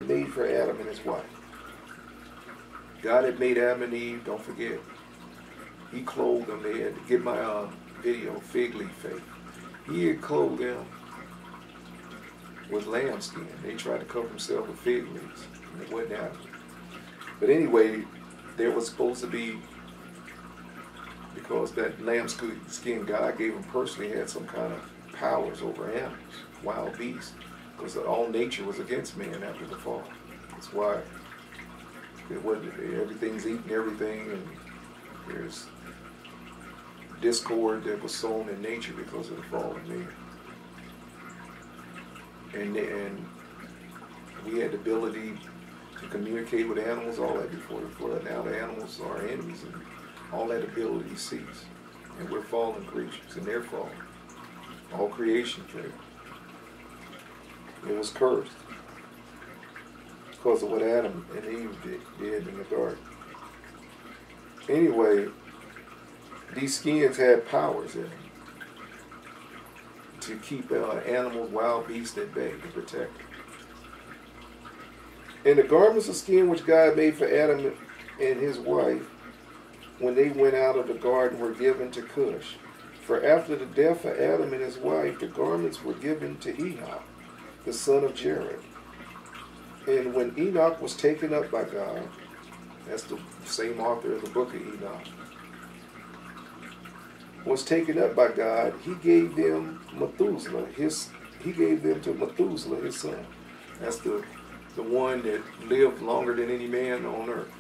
made for Adam and his wife. God had made Adam and Eve, don't forget. He clothed them. They had to get my video, fig leaf faith. He had clothed them with lambskin. They tried to cover themselves with fig leaves, and it wasn't happening. But anyway, there was supposed to be, because that lambskin God gave him personally had some kind of powers over animals, wild beasts, because all nature was against man after the fall. That's why it wasn't, everything's eating everything, and there's discord that was sown in nature because of the fall of man. And we had the ability to communicate with animals, all that before the flood. Now the animals are our enemies, and all that ability ceased. And we're fallen creatures, and they're fallen. All creation failed. It was cursed because of what Adam and Eve did in the garden. Anyway, these skins had powers in them to keep animals, wild beasts at bay, to protect them. And the garments of skin which God made for Adam and his wife when they went out of the garden were given to Cush. For after the death of Adam and his wife, the garments were given to Enoch, the son of Jared. And when Enoch was taken up by God, that's the same author of the book of Enoch, was taken up by God, he gave them Methuselah, he gave them to Methuselah, his son. That's the one that lived longer than any man on earth,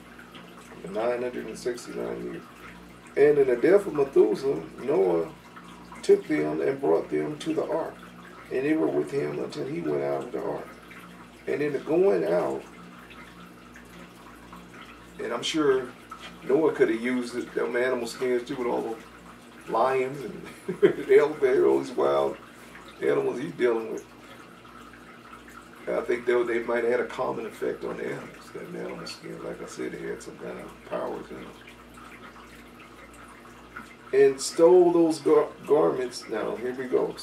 969 years. And in the death of Methuselah, Noah took them and brought them to the ark, and they were with him until he went out of the ark. And in the going out, and I'm sure Noah could have used them animal skins too, with all the lions and elephants, all these wild animals he's dealing with. I think they might have had a common effect on the animals, that animal skin. Like I said, they had some kind of powers in them. And stole those garments. Now, here we go.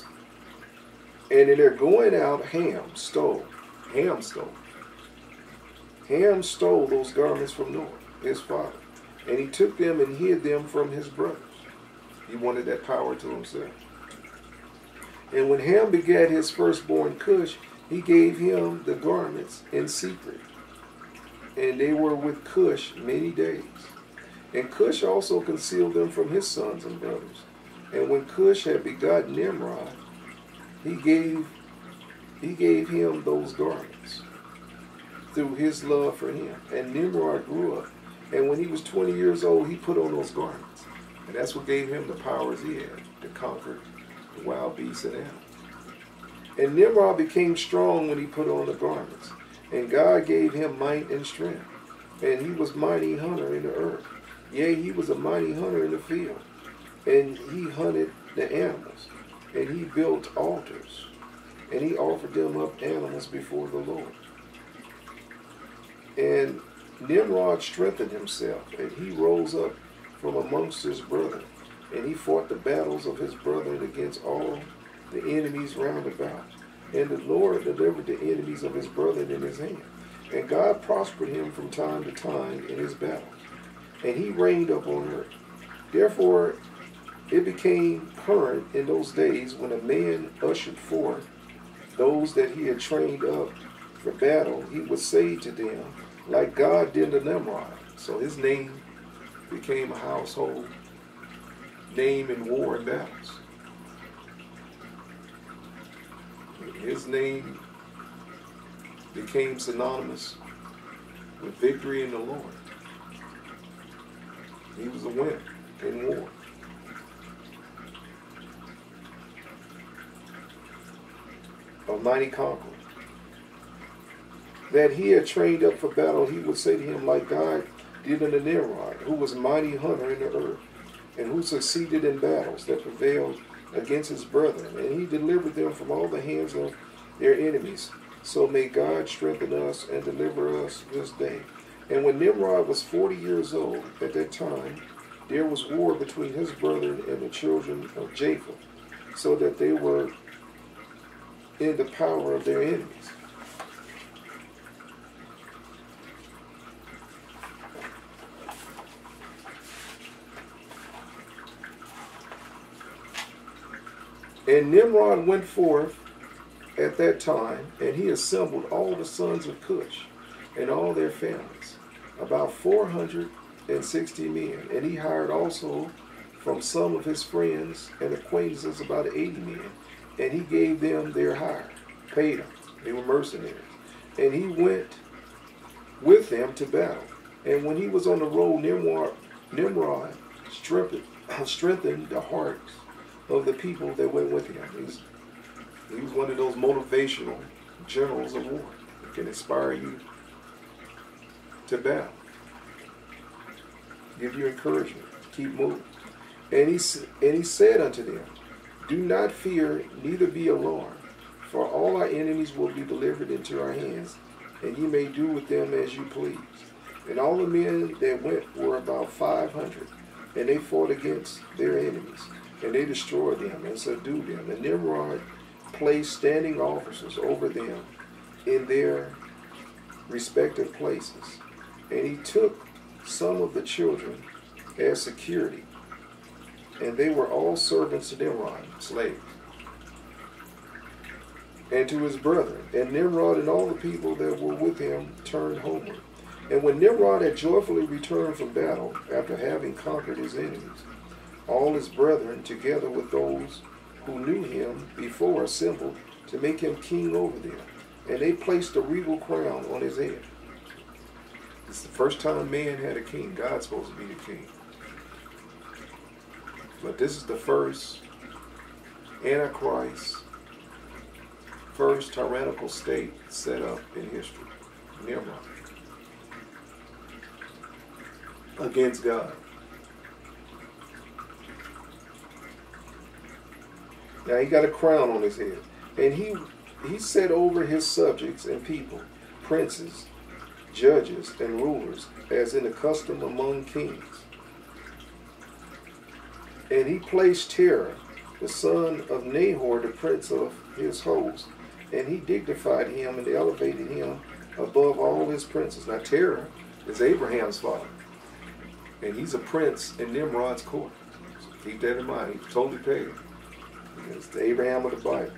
And in their going out, Ham stole those garments from Noah, his father. And he took them and hid them from his brothers. He wanted that power to himself. And when Ham begat his firstborn Cush, he gave him the garments in secret. And they were with Cush many days. And Cush also concealed them from his sons and brothers. And when Cush had begotten Nimrod, he gave him those garments through his love for him. And Nimrod grew up. And when he was 20 years old, he put on those garments. And that's what gave him the powers he had to conquer the wild beasts and animals. And Nimrod became strong when he put on the garments. And God gave him might and strength. And he was mighty hunter in the earth. Yea, he was a mighty hunter in the field. And he hunted the animals. And he built altars. And he offered them up animals before the Lord. And Nimrod strengthened himself. And he rose up from amongst his brethren. And he fought the battles of his brethren against all the enemies round about. And the Lord delivered the enemies of his brethren in his hand. And God prospered him from time to time in his battles. And he reigned upon earth. Therefore it became current in those days when a man ushered forth those that he had trained up for battle, he would say to them, like God did to Nimrod. So his name became a household name in war and battles. His name became synonymous with victory in the Lord. He was a winner in war. A mighty conqueror. That he had trained up for battle, he would say to him, like God did unto Nimrod, who was a mighty hunter in the earth, and who succeeded in battles that prevailed against his brethren, and he delivered them from all the hands of their enemies. So may God strengthen us and deliver us this day. And when Nimrod was 40 years old, at that time, there was war between his brethren and the children of Japheth, so that they were in the power of their enemies. And Nimrod went forth at that time, and he assembled all the sons of Cush and all their families, about 460 men. And he hired also from some of his friends and acquaintances about 80 men. And he gave them their hire, paid them. They were mercenaries. And he went with them to battle. And when he was on the road, Nimrod strengthened the hearts of the people that went with him. He was one of those motivational generals of war that can inspire you to battle, give you encouragement, keep moving. And he said unto them, do not fear, neither be alarmed, for all our enemies will be delivered into our hands, and ye may do with them as you please. And all the men that went were about 500, and they fought against their enemies, and they destroyed them and subdued them. And Nimrod placed standing officers over them in their respective places. And he took some of the children as security, and they were all servants to Nimrod, slaves, and to his brethren. And Nimrod and all the people that were with him turned homeward. And when Nimrod had joyfully returned from battle, after having conquered his enemies, all his brethren, together with those who knew him before, assembled to make him king over them. And they placed a regal crown on his head. It's the first time man had a king. God's supposed to be the king. But this is the first Antichrist, first tyrannical state set up in history. Nimrod. Against God. Now he got a crown on his head. And he set over his subjects and people, princes, judges, and rulers, as in the custom among kings. And he placed Terah, the son of Nahor, the prince of his host, and he dignified him and elevated him above all his princes. Now Terah is Abraham's father, and he's a prince in Nimrod's court. So keep that in mind. He's totally pagan. It's the Abraham of the Bible.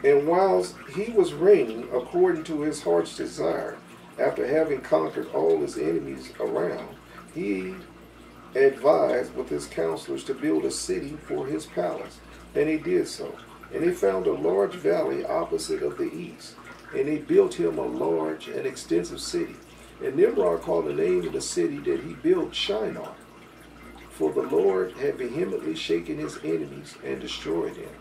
And whilst he was reigning according to his heart's desire, after having conquered all his enemies around, he advised with his counselors to build a city for his palace. And he did so. And they found a large valley opposite of the east. And they built him a large and extensive city. And Nimrod called the name of the city that he built Shinar, for the Lord had vehemently shaken his enemies and destroyed them.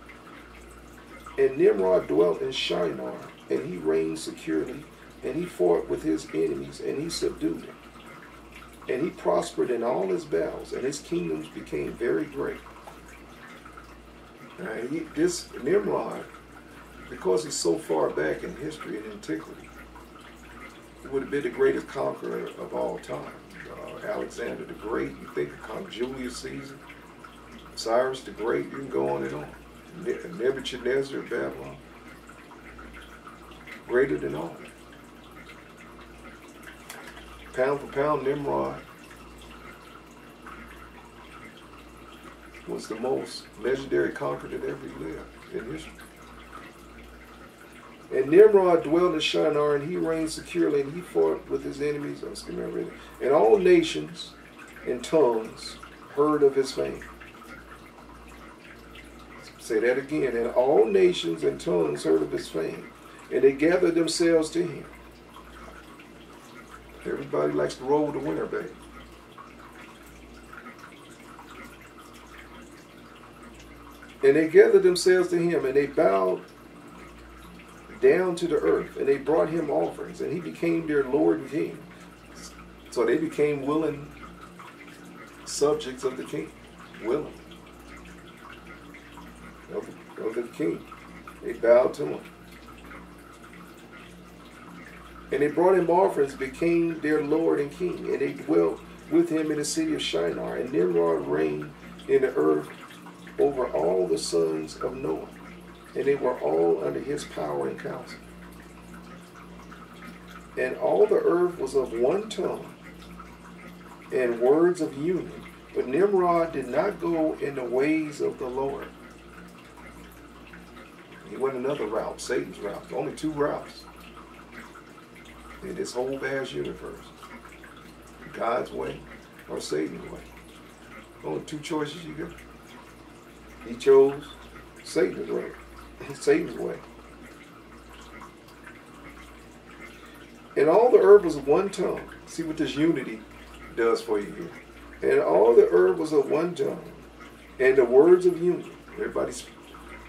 And Nimrod dwelt in Shinar, and he reigned securely, and he fought with his enemies, and he subdued them. And he prospered in all his battles, and his kingdoms became very great. Now, this Nimrod, because he's so far back in history and antiquity, he would have been the greatest conqueror of all time. Alexander the Great, you think of Julius Caesar, Cyrus the Great, you can go on and on. Nebuchadnezzar of Babylon, greater than all. Pound for pound, Nimrod was the most legendary conqueror that ever lived in history. And Nimrod dwelt in Shinar, and he reigned securely, and he fought with his enemies. And all nations and tongues heard of his fame. Say that again. And all nations and tongues heard of his fame, and they gathered themselves to him. Everybody likes to roll with the winner, baby. And they gathered themselves to him, and they bowed down to the earth, and they brought him offerings, and he became their Lord and King. So they became willing subjects of the king, willing of the king. They bowed to him. And they brought him offerings, became their Lord and King, and they dwelt with him in the city of Shinar. And Nimrod reigned in the earth over all the sons of Noah, and they were all under his power and counsel. And all the earth was of one tongue and words of union, But Nimrod did not go in the ways of the Lord. He went another route, Satan's route. Only two routes in this whole vast universe. God's way or Satan's way. Only two choices you got. He chose Satan's way. Satan's way. And all the earth was of one tongue. See what this unity does for you here. And all the earth was of one tongue. And the words of union. Everybody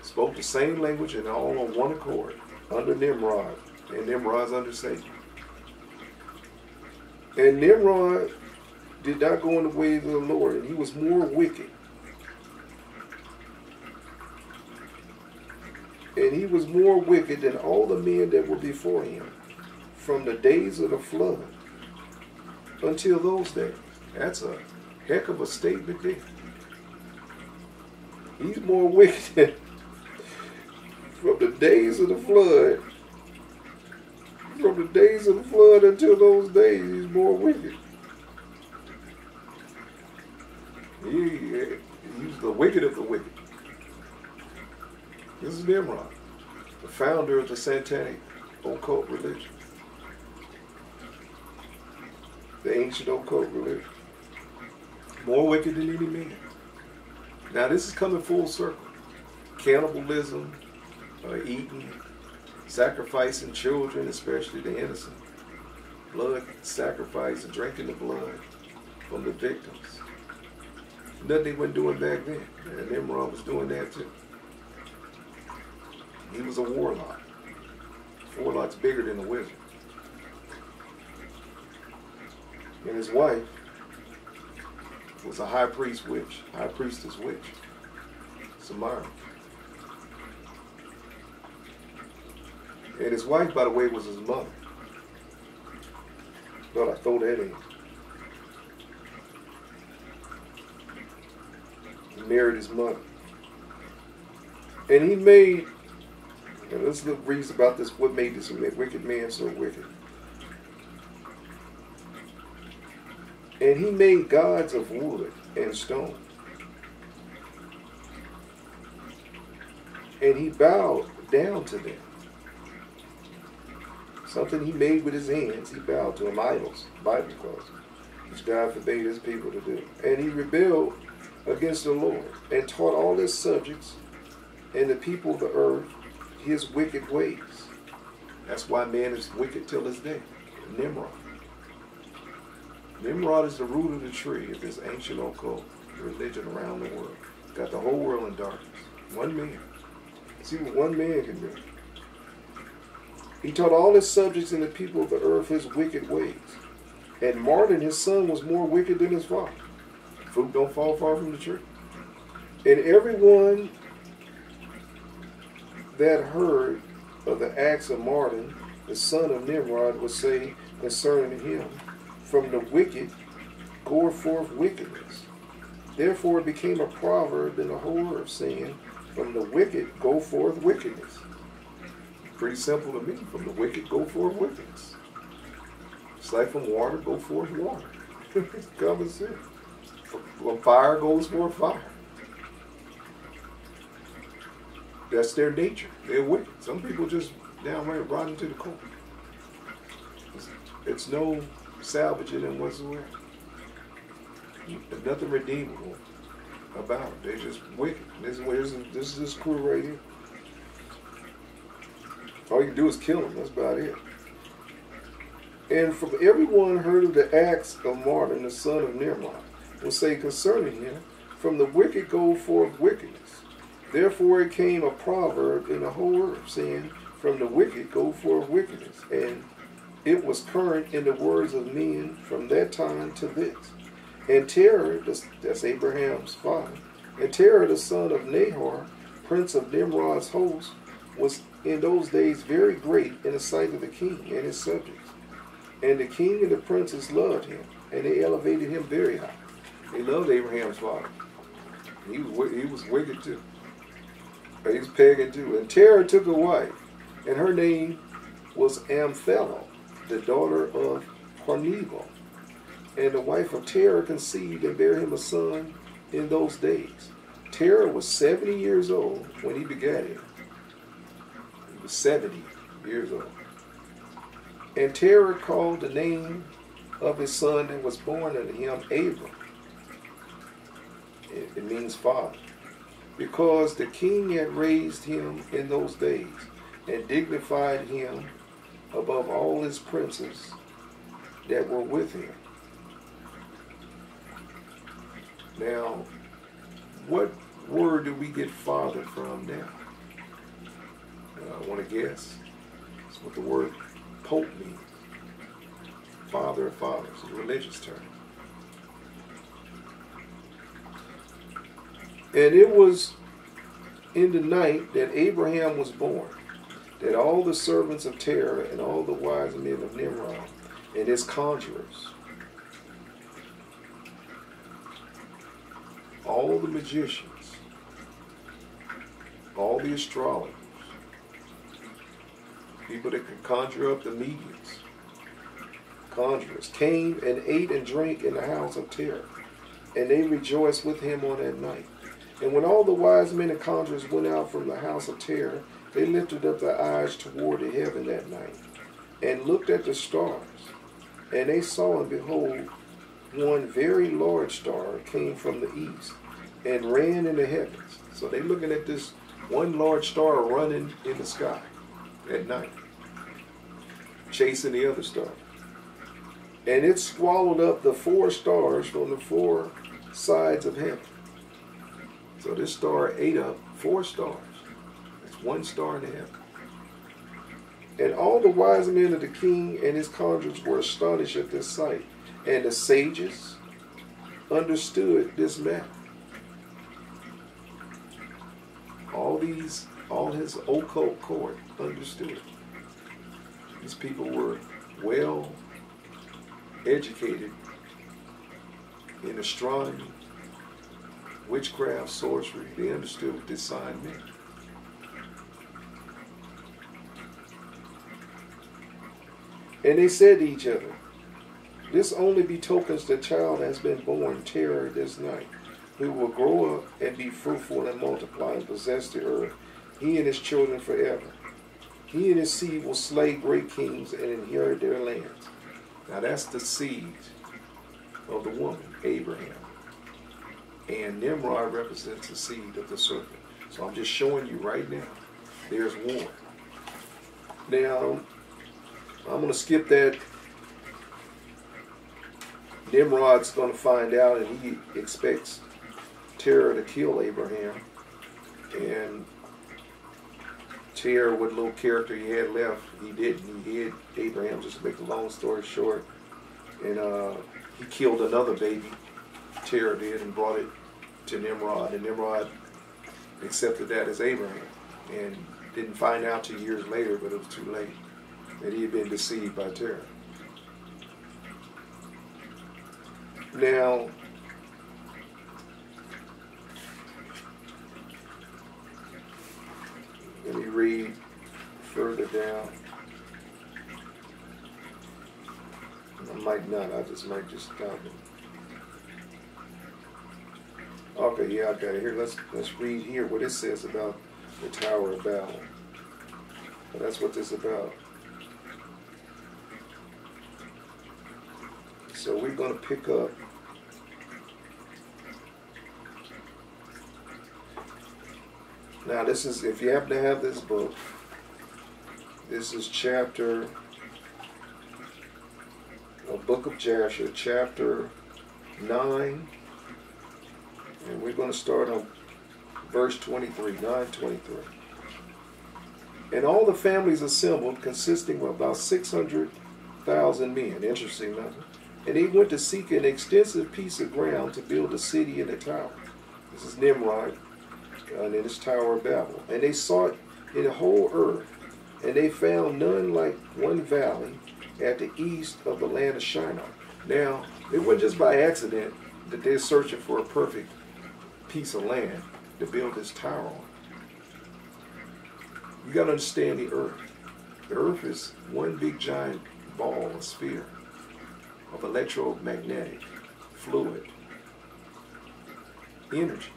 spoke the same language and all on one accord. Under Nimrod. And Nimrod's under Satan. And Nimrod did not go in the ways of the Lord. And he was more wicked. And he was more wicked than all the men that were before him. From the days of the flood until those days. That's a heck of a statement there. He's more wicked from the days of the flood. From the days of the flood until those days, he's more wicked. He's the wicked of the wicked. This is Nimrod, the founder of the satanic occult religion. The ancient occult religion. More wicked than any man. Now this is coming full circle. Cannibalism, eating, sacrificing children, especially the innocent. Blood sacrifice and drinking the blood from the victims. Nothing they weren't doing back then. And Nimrod was doing that too. He was a warlock. Warlock's bigger than a wizard. And his wife was a high priestess witch, Samara. And his wife, by the way, was his mother. Thought I'd throw that in. He married his mother. And he made, and let's look reads about this, what made this wicked man so wicked. And he made gods of wood and stone. And he bowed down to them. Something he made with his hands, he bowed to them, idols, Bible calls, which God forbade his people to do. And he rebelled against the Lord and taught all his subjects and the people of the earth his wicked ways. That's why man is wicked till this day. Nimrod. Nimrod is the root of the tree of this ancient occult religion around the world. Got the whole world in darkness. One man. See what one man can do. He taught all his subjects and the people of the earth his wicked ways. And Martin, his son, was more wicked than his father. Fruit don't fall far from the tree. And everyone that heard of the acts of Martin, the son of Nimrod, would say concerning him, from the wicked goeth forth wickedness. Therefore it became a proverb in the whole earth, saying, from the wicked go forth wickedness. Pretty simple to me. From the wicked go forth wickedness. It's like from water go forth water. Common sense. From fire goes forth fire. That's their nature. They're wicked. Some people just downright rotten to the core. It's no salvaging them whatsoever. There's nothing redeemable about it. They're just wicked. This is this crew right here. All you can do is kill them. That's about it. And from everyone heard of the acts of Martin, the son of Nimrod, will say concerning him, from the wicked go forth wickedness. Therefore it came a proverb in the whole earth, saying, from the wicked go forth wickedness. And it was current in the words of men from that time to this. And Terah, that's Abraham's father, and Terah, the son of Nahor, prince of Nimrod's host, was in those days very great in the sight of the king and his subjects. And the king and the princes loved him, and they elevated him very high. They loved Abraham's father. He was wicked too. He was pagan too. And Terah took a wife, and her name was Amphelo, the daughter of Hornival. And the wife of Terah conceived and bare him a son in those days. Terah was 70 years old when he begat him. He was 70 years old. And Terah called the name of his son that was born unto him Abram. It means father. Because the king had raised him in those days and dignified him above all his princes that were with him. Now, what word do we get father from now? I want to guess. That's what the word pope means. Father of fathers. It's a religious term. And it was in the night that Abraham was born, that all the servants of Terah and all the wise men of Nimrod and his conjurers, all the magicians, all the astrologers, people that could conjure up the mediums, conjurers, came and ate and drank in the house of Terah, and they rejoiced with him on that night. And when all the wise men and conjurers went out from the house of Terah, they lifted up their eyes toward the heaven that night, and looked at the stars. And they saw, and behold, one very large star came from the east, and ran in the heavens. So they're looking at this one large star running in the sky at night, chasing the other star. And it swallowed up the 4 stars from the 4 sides of heaven. So this star ate up 4 stars. It's 1 star in heaven. And all the wise men of the king and his conjurers were astonished at this sight. And the sages understood this matter. All his occult court understood. These people were well educated in astronomy, witchcraft, sorcery. They understood what this sign meant. And they said to each other, this only betokens the child has been born Terah this night, who will grow up and be fruitful and multiply and possess the earth, he and his children forever. He and his seed will slay great kings and inherit their lands. Now that's the seed of the woman, Abraham. And Nimrod represents the seed of the serpent. So I'm just showing you right now, there's war. Now, I'm going to skip that. Nimrod's going to find out, and he expects Terah to kill Abraham. And Terah, what little character he had left, he didn't. He hid Abraham, just to make the long story short. And he killed another baby, Terah did, and brought it to Nimrod. And Nimrod accepted that as Abraham. And didn't find out till years later, but it was too late, that he had been deceived by Terah. Now, let me read further down. I might not, I might just stop it. Okay, yeah, I got it here. Let's read here what it says about the Tower of Babel. Well, that's what this is about. So we're going to pick up now. This is, if you happen to have this book, this is chapter, a book of Jasher, chapter 9, and we're going to start on verse 23, 9:23. And all the families assembled, consisting of about 600,000 men. Interesting, nothing. And he went to seek an extensive piece of ground to build a city and a tower. This is Nimrod, and in his Tower of Babel. And they sought in the whole earth, and they found none like one valley at the east of the land of Shinar. Now, it wasn't just by accident that they're searching for a perfect piece of land to build this tower on. You got to understand the earth. The earth is one big giant ball, a sphere. of electromagnetic fluid energy.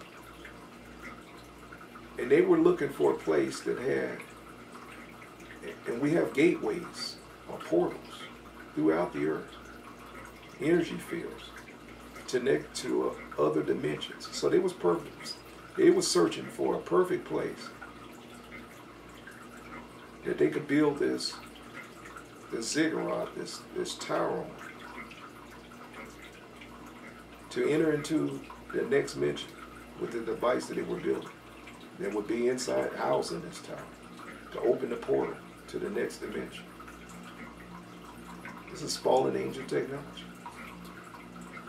And they were looking for a place that had, and we have gateways or portals throughout the earth, energy fields, to connect to other dimensions. So they was perfect. They were searching for a perfect place that they could build this ziggurat, this tower on, to enter into the next dimension with the device that they were building. That would be inside, housed in this tower, to open the portal to the next dimension. This is fallen angel technology.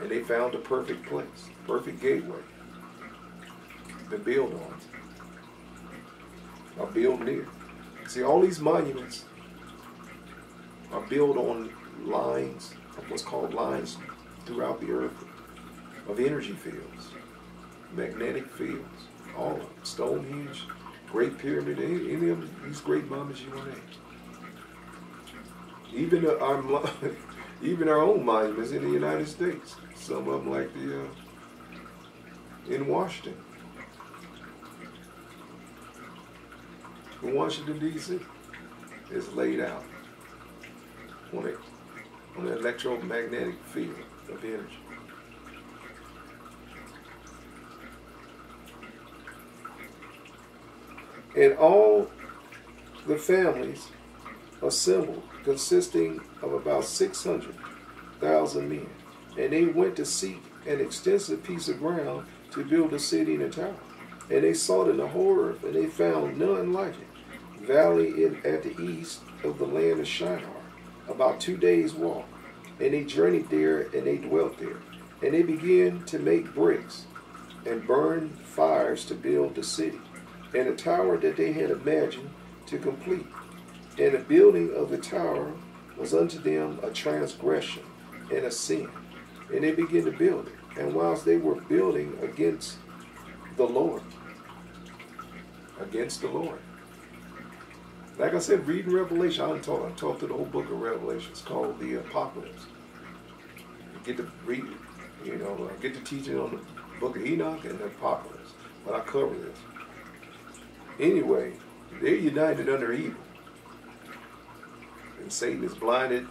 And they found a perfect place, perfect gateway to build on, or build near. See, all these monuments are built on lines, what's called lines throughout the earth, of energy fields, magnetic fields, all of them. Stonehenge, Great Pyramid, any of these great monuments you want to have. Even our own monuments in the United States. Some of them like in Washington. In Washington, D.C. is laid out on an electromagnetic field of energy. And all the families assembled, consisting of about 600,000 men. And they went to seek an extensive piece of ground to build a city and a tower. And they sought in the whole earth, and they found none like it. Valley at the east of the land of Shinar, about 2 days' walk. And they journeyed there, and they dwelt there. And they began to make bricks and burn fires to build the city, and a tower that they had imagined to complete. And the building of the tower was unto them a transgression and a sin. And they began to build it. And whilst they were building against the Lord, like I said, reading Revelation, I taught through the whole book of Revelation. It's called the Apocalypse. You get to read it, get to teaching on the book of Enoch and the Apocalypse. But I cover this. Anyway, they're united under evil. And Satan has blinded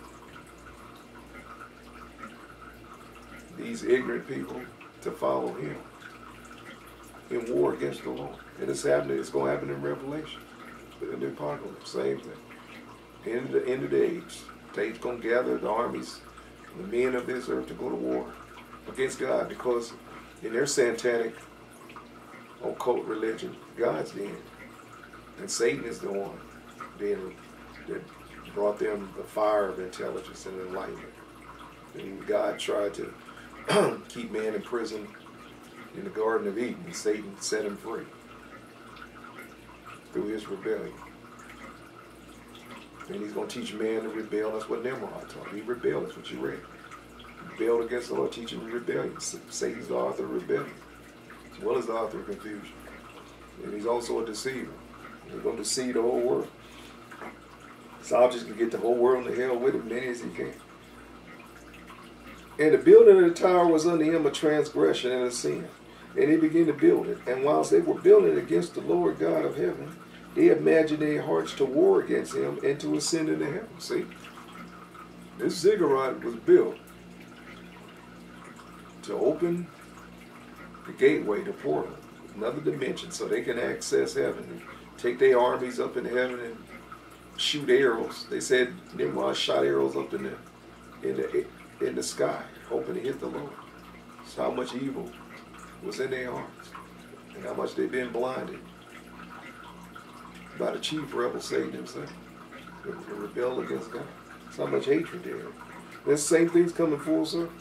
these ignorant people to follow him in war against the Lord. And it's happening. It's going to happen in Revelation, in the Apocalypse. Same thing. End of the age. Satan's going to gather the armies, the men of this earth, to go to war against God, because in their satanic occult religion, God's the end. And Satan is the one that brought them the fire of intelligence and enlightenment. And God tried to keep man in prison in the Garden of Eden, and Satan set him free through his rebellion. And he's going to teach man to rebel. That's what Nimrod taught. He rebelled. That's what you read. He rebelled against the Lord, teaching rebellion. Satan's the author of rebellion, as well as the author of confusion. And he's also a deceiver. He's going to deceive the whole world. So I'll just get the whole world to hell with him, many as he can. And the building of the tower was unto him a transgression and a sin. And they began to build it. And whilst they were building against the Lord God of heaven, they imagined in their hearts to war against him and to ascend into heaven. See? This ziggurat was built to open the gateway, the portal, another dimension, so they can access heaven and take their armies up in heaven and shoot arrows. They said Nimrod shot arrows up in the sky, hoping to hit the Lord. That's how much evil was in their hearts, and how much they've been blinded by the chief rebel Satan himself, who rebelled against God. That's how much hatred there is. This same thing's coming full circle.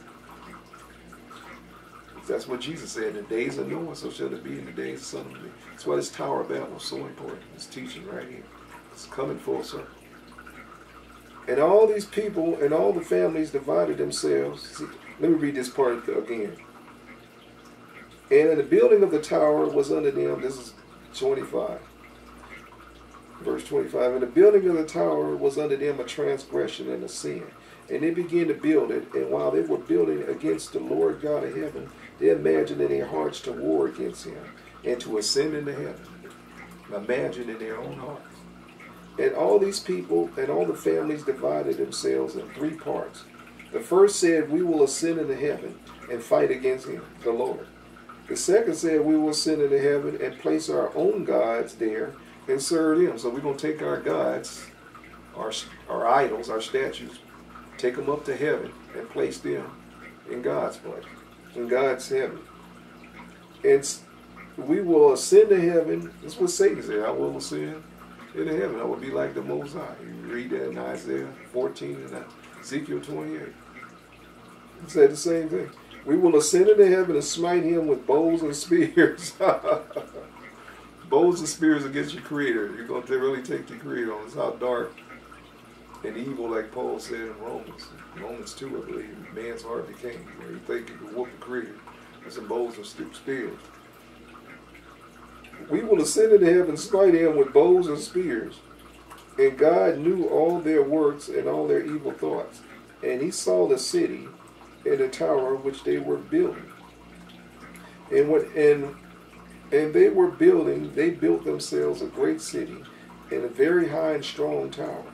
That's what Jesus said, in the days of Noah, so shall it be in the days of Son of Man. That's why this Tower of Babel is so important. This teaching right here. It's coming full circle. And all these people and all the families divided themselves. See, let me read this part again. And in the building of the tower was unto them, this is 25. Verse 25, and the building of the tower was unto them a transgression and a sin. And they began to build it, and while they were building against the Lord God of heaven, they imagined in their hearts to war against him, and to ascend into heaven. Imagine in their own hearts. And all these people and all the families divided themselves in three parts. The first said, we will ascend into heaven and fight against him, the Lord. The second said, we will ascend into heaven and place our own gods there and serve them. So we're going to take our gods, our idols, our statues, take them up to heaven and place them in God's place, in God's heaven. And we will ascend to heaven. That's what Satan said. I will ascend into heaven. I will be like the Most High. You read that in Isaiah 14 and Ezekiel 28. It said the same thing. We will ascend into heaven and smite him with bows and spears. Bows and spears against your Creator. You're going to really take your Creator on. It's how dark and evil, like Paul said in Romans 2, I believe, man's heart became. You think you can whoop the Creator with some bows and spears. We will ascend into heaven and smite him with bows and spears. And God knew all their works and all their evil thoughts. And he saw the city and the tower which they were building. And they were building, they built themselves a great city and a very high and strong tower.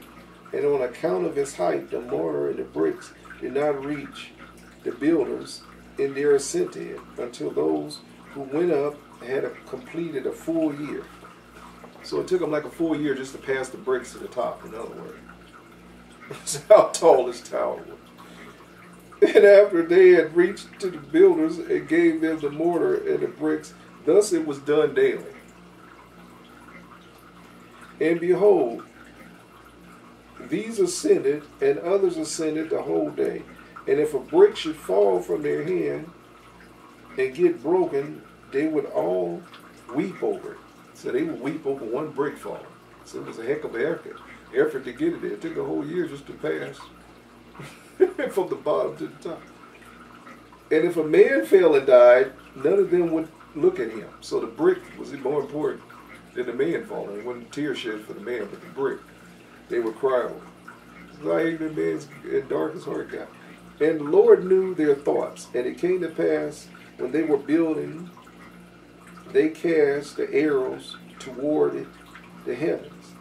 And on account of its height, the mortar and the bricks did not reach the builders in their ascent to it, until those who went up had completed a full year. So it took them like a full year just to pass the bricks to the top, in other words. That's how tall this tower was. And after they had reached to the builders and gave them the mortar and the bricks, thus it was done daily. And behold, these ascended, and others ascended the whole day. And if a brick should fall from their hand and get broken, they would all weep over it. So they would weep over one brick falling. So it was a heck of an effort to get it there. It took a whole year just to pass from the bottom to the top. And if a man fell and died, none of them would look at him. So the brick was more important than the man falling. It wasn't tear shed for the man, but the brick. They would cry over. It's like the man's darkest heart got. And the Lord knew their thoughts. And it came to pass, when they were building, they cast the arrows toward the heavens.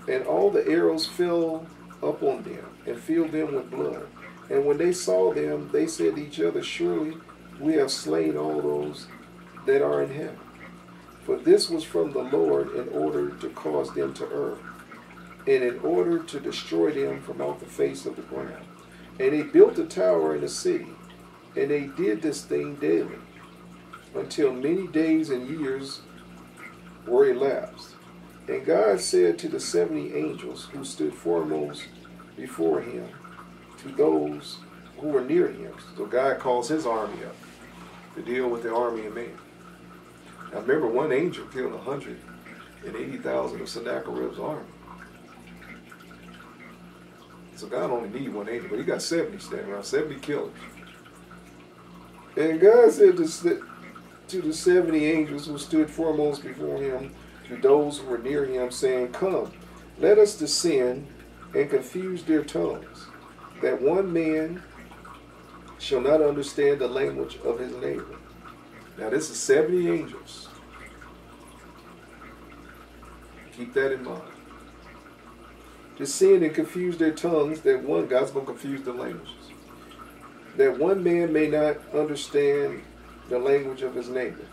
And all the arrows fell upon them, and filled them with blood. And when they saw them, they said to each other, surely we have slain all those that are in heaven. For this was from the Lord, in order to cause them to err, and in order to destroy them from out the face of the ground. And they built a tower in the city, and they did this thing daily, until many days and years were elapsed. And God said to the 70 angels who stood foremost before him, to those who were near him. So God calls his army up to deal with the army of man. Now remember, one angel killed 180,000 of Sennacherib's army. So God only needs one angel, but he got 70 standing around, 70 killers. And God said to the 70 angels who stood foremost before him, to those who were near him, saying, come, let us descend and confuse their tongues, that one man shall not understand the language of his neighbor. Now this is 70 angels. Keep that in mind. Descend and confuse their tongues, that one, God's going to confuse the languages, that one man may not understand the language of his neighbor.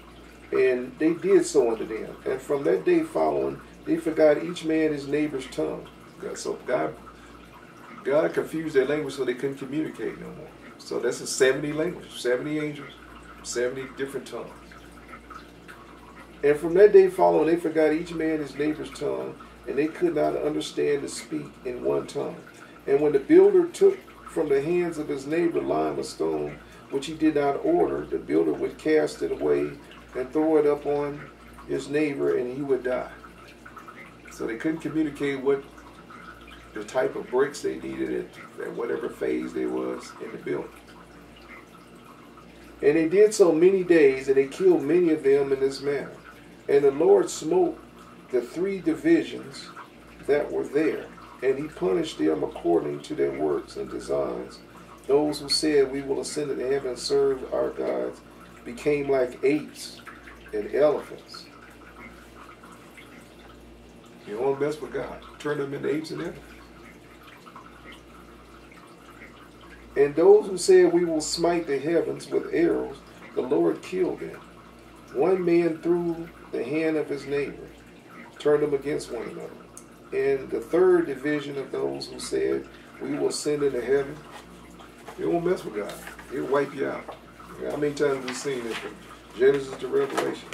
And they did so unto them. And from that day following, they forgot each man his neighbor's tongue. So God confused their language so they couldn't communicate no more. So that's a 70 languages, 70 angels, 70 different tongues. And from that day following, they forgot each man his neighbor's tongue, and they could not understand to speak in one tongue. And when the builder took from the hands of his neighbor lime or stone, which he did not order, the builder would cast it away and throw it up on his neighbor, and he would die. So they couldn't communicate what the type of bricks they needed at whatever phase they was in the building. And they did so many days, and they killed many of them in this manner. And the Lord smote the three divisions that were there, and he punished them according to their works and designs. Those who said, we will ascend into heaven and serve our gods, became like apes and elephants. You don't want to mess with God. Turn them into apes and elephants. And those who said, we will smite the heavens with arrows, the Lord killed them. One man through the hand of his neighbor, turned them against one another. And the third division of those who said, we will ascend into heaven, you won't mess with God. He'll wipe you out. How many times have we seen it from Genesis to Revelation?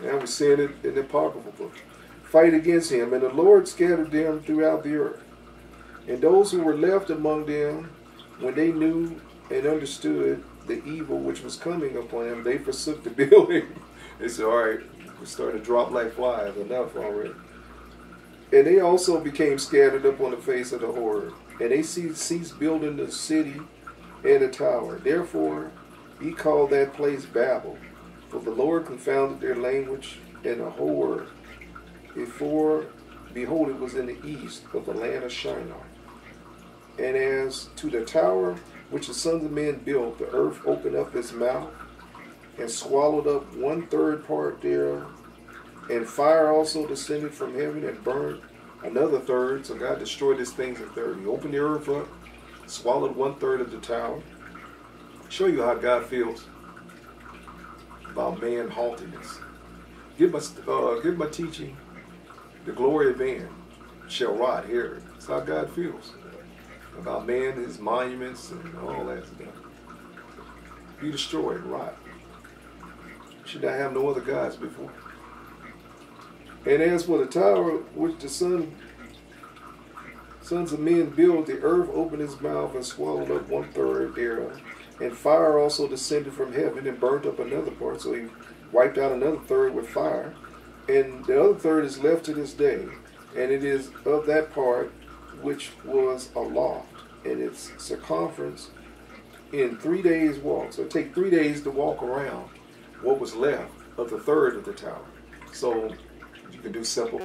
Now we're seeing it in the Apocryphal book. Fight against him, and the Lord scattered them throughout the earth. And those who were left among them, when they knew and understood the evil which was coming upon them, they forsook the building. They said, all right, we started to drop like flies, enough already. And they also became scattered up on the face of the earth. And they ceased building the city and the tower. Therefore, he called that place Babel, for the Lord confounded their language and the whole earth. Behold, it was in the east of the land of Shinar. And as to the tower which the sons of men built, the earth opened up its mouth and swallowed up 1/3 part thereof. And fire also descended from heaven and burned another third. So God destroyed these things in third. He opened the earth up, swallowed 1/3 of the tower. Show you how God feels about man haughtiness. Give my teaching, the glory of man shall rot here. That's how God feels about man, his monuments, and all that stuff. Be destroyed, rot. Should not have no other gods before. And as for the tower which the sons of men built, the earth opened its mouth and swallowed up 1/3 thereof. And fire also descended from heaven and burnt up another part. So he wiped out another third with fire. And the other third is left to this day. And it is of that part which was aloft, and its circumference in 3 days' walk. So it take 3 days to walk around what was left of the third of the tower. So you can do simple